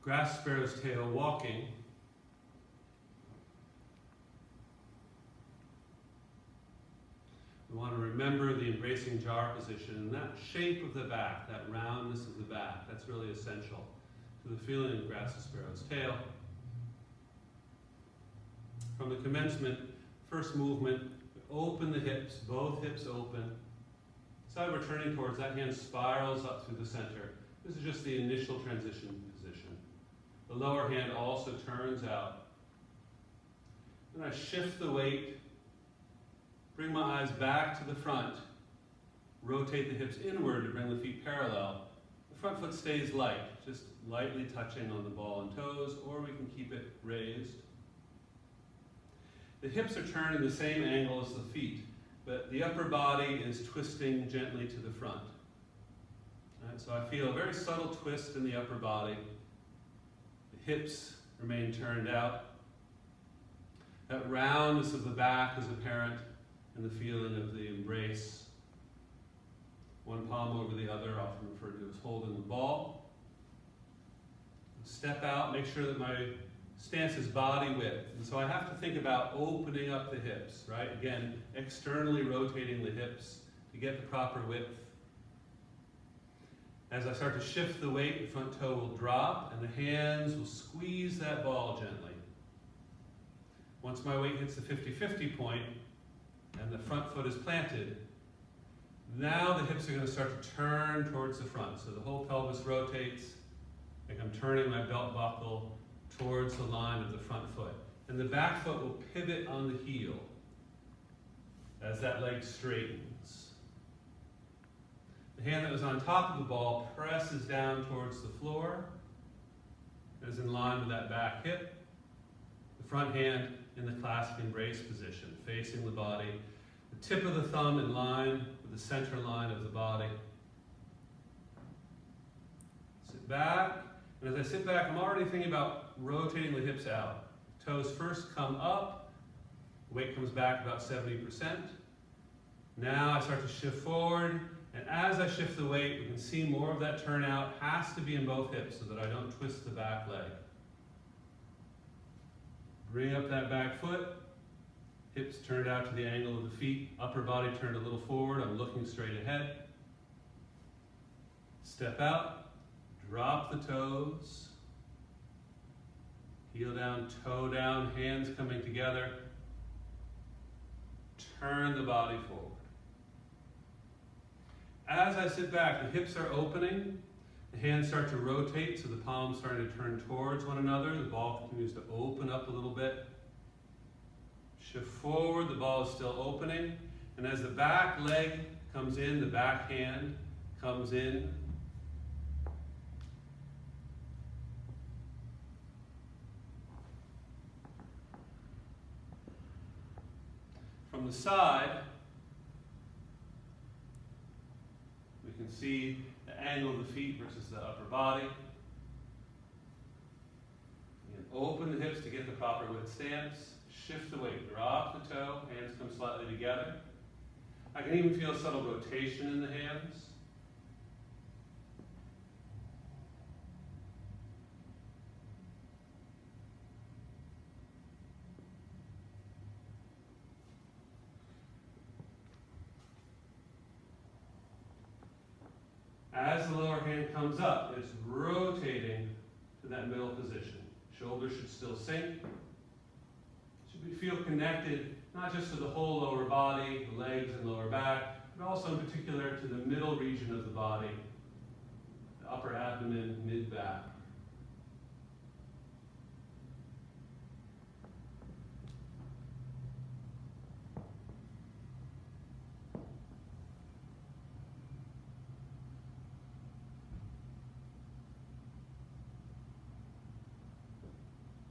grass sparrow's tail walking. We want to remember the embracing jar position and that shape of the back, that roundness of the back. That's really essential to the feeling of grass sparrow's tail. From the commencement, first movement, open the hips, both hips open. Side we're turning towards, that hand spirals up through the center. This is just the initial transition position. The lower hand also turns out. Then I shift the weight, bring my eyes back to the front, rotate the hips inward to bring the feet parallel. The front foot stays light, just lightly touching on the ball and toes, or we can keep it raised. The hips are turned in the same angle as the feet, but the upper body is twisting gently to the front. Right, so I feel a very subtle twist in the upper body. The hips remain turned out. That roundness of the back is apparent in the feeling of the embrace. One palm over the other, often referred to as holding the ball. Step out, make sure that my stance is body width. And so I have to think about opening up the hips, right? Again, externally rotating the hips to get the proper width. As I start to shift the weight, the front toe will drop and the hands will squeeze that ball gently. Once my weight hits the 50-50 point and the front foot is planted, now the hips are going to start to turn towards the front. So the whole pelvis rotates, like I'm turning my belt buckle towards the line of the front foot. And the back foot will pivot on the heel as that leg straightens. The hand that was on top of the ball presses down towards the floor, as in line with that back hip. The front hand in the classic embrace position, facing the body. The tip of the thumb in line with the center line of the body. Sit back. And as I sit back, I'm already thinking about rotating the hips out. Toes first come up, weight comes back about 70%. Now I start to shift forward, and as I shift the weight, we can see more of that turnout has to be in both hips so that I don't twist the back leg. Bring up that back foot, hips turned out to the angle of the feet, upper body turned a little forward, I'm looking straight ahead. Step out. Drop the toes, heel down, toe down, hands coming together. Turn the body forward. As I sit back, the hips are opening, the hands start to rotate, so the palms starting to turn towards one another. The ball continues to open up a little bit. Shift forward, the ball is still opening, and as the back leg comes in, the back hand comes in. From the side, we can see the angle of the feet versus the upper body. You can open the hips to get the proper width stance. Shift the weight, drop the toe, hands come slightly together. I can even feel subtle rotation in the hands. As the lower hand comes up, it's rotating to that middle position. Shoulders should still sink. Should feel connected not just to the whole lower body, the legs and lower back, but also in particular to the middle region of the body, the upper abdomen, mid-back.